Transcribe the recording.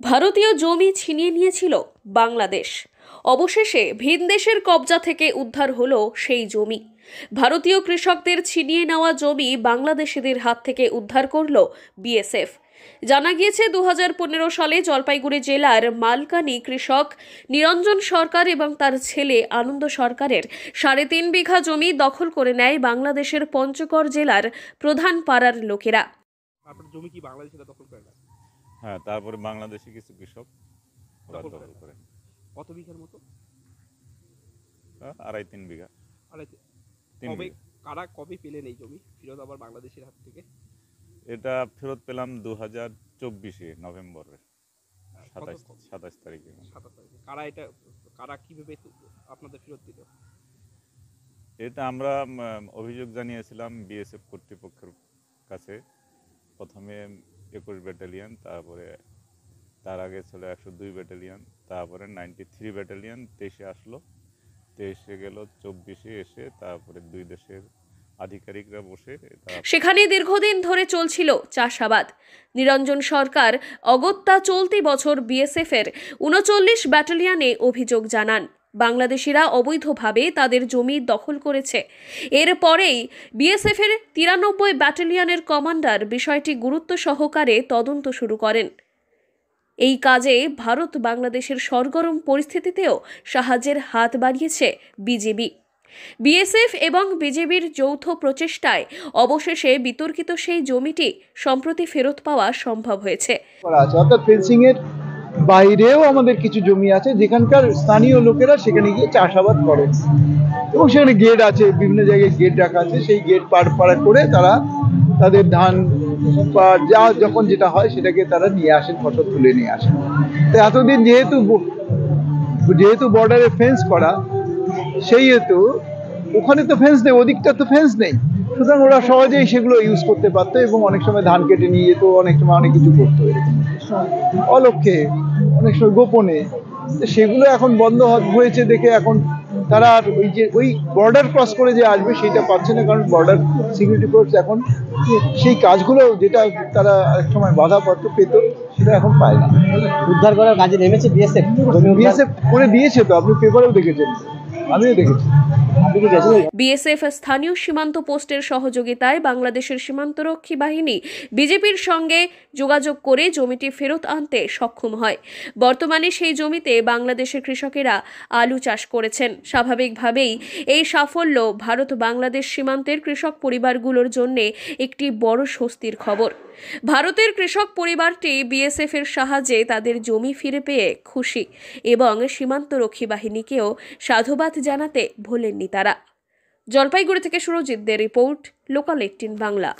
ভারতীয় জমি ছিনিয়ে নিয়েছিল বাংলাদেশ। অবশেষে ভিনদেশের কবজা থেকে উদ্ধার হলো সেই জমি। ভারতীয় কৃষকদের ছিনিয়ে নেওয়া জমি বাংলাদেশিদের হাত থেকে উদ্ধার করল বিএসএফ। জানা গিয়েছে 2015 সালে জলপাইগুড়ি জেলার মালকানি কৃষক নিরঞ্জন সরকার এবং তার ছেলে আনন্দ সরকারের 3.5 বিঘা জমি দখল করে নেয় বাংলাদেশের পঞ্চগড় জেলার প্রধান পাড়ার লোকেরা। আপনার জমি কি বাংলাদেশিরা দখল করে নেয়? হ্যাঁ, তারপরে বাংলাদেশি কিছু কৃষক দখল করে। কত বিঘার মতো? 2.5-3 বিঘা। কবে পেলেন এই জমি ফেরত আবার বাংলাদেশের হাত থেকে? এটা ফেরত পেলাম 2024 নভেম্বরের 27 তারিখে। কারা কিভাবে আপনাদের ফেরত দিল? এটা আমরা অভিযোগ জানিয়েছিলাম বিএসএফ কর্তৃপক্ষের কাছে। প্রথমে 21 ব্যাটালিয়ন, তারপরে তার আগে ছিল 102 ব্যাটালিয়ন, তারপরে 93 ব্যাটালিয়ন 23-এ আসলো, 23-এ গেল, 24-এ এসে তারপরে দুই দেশের আধিকারিকরা বসে সেখানে দীর্ঘদিন ধরে চলছিল চাষাবাদ। নিরঞ্জন সরকার অগত্যা চলতি বছর বিএসএফ এর 39 ব্যাটালিয়নে অভিযোগ জানান বাংলাদেশিরা অবৈধভাবে তাদের জমি দখল করেছে। এরপরেই বিএসএফ এর 93 ব্যাটালিয়নের কমান্ডার বিষয়টি গুরুত্ব সহকারে তদন্ত শুরু করেন। এই কাজে ভারত বাংলাদেশের সরগরম পরিস্থিতিতেও সাহায্যের হাত বাড়িয়েছে বিজেপি। বিএসএফ এবং বিজেপির যৌথ প্রচেষ্টায় অবশেষে বিতর্কিত সেই জমিটি সম্প্রতি ফেরত পাওয়া সম্ভব হয়েছে। অর্থাৎ ফেন্সিং এর বাইরেও আমাদের কিছু জমি আছে যেখানকার স্থানীয় লোকেরা সেখানে গিয়ে চাষাবাদ করে এবং সেখানে গেট আছে, বিভিন্ন জায়গায় গেট রাখা আছে। সেই গেট পার করে তারা তাদের ধান বা যখন যেটা হয় সেটাকে তারা নিয়ে আসেন, ফসল তুলে নিয়ে আসেন। তো এতদিন যেহেতু বর্ডারে ফেন্স করা, সেই হেতু ওখানে তো ফেন্স নেই, ওদিকটা তো ফেন্স নেই, সুতরাং ওরা সহজেই সেগুলো ইউজ করতে পারতো এবং অনেক সময় ধান কেটে নিয়ে যেত, অনেক সময় অনেক কিছু করতো অলক্ষ্যে, অনেক সময় গোপনে। সেগুলো এখন বন্ধ হয়েছে দেখে এখন তারা আর ওই বর্ডার ক্রস করে যে আসবে সেটা পাচ্ছে না, কারণ বর্ডার সিকিউরিটি ফোর্স এখন সেই কাজগুলো যেটা তারা এক সময় বাধা পেত সেটা এখন পায় না। উদ্ধার করার কাজে নেমেছে বিএসএফ করে দিয়েছে, তো আপনি পেপারেও দেখেছেন, আমিও দেখেছি। বিএসএফ স্থানীয় সীমান্ত পোস্টের সহযোগিতায় বাংলাদেশের সীমান্তরক্ষী বাহিনী বিজেপির সঙ্গে যোগাযোগ করে জমিটি ফেরত আনতে সক্ষম হয়। বর্তমানে সেই জমিতে বাংলাদেশের কৃষকেরা আলু চাষ করেছেন। স্বাভাবিকভাবেই এই সাফল্য ভারত বাংলাদেশ সীমান্তের কৃষক পরিবারগুলোর জন্য একটি বড় স্বস্তির খবর। ভারতের কৃষক পরিবারটি বিএসএফ এর সাহায্যে তাদের জমি ফিরে পেয়ে খুশি এবং সীমান্তরক্ষী বাহিনীকেও সাধুবাদ জানাতে ভোলেননি তারা। জলপাইগুড়ি থেকে সুরজিৎ দের রিপোর্ট, লোকাল 18 বাংলা।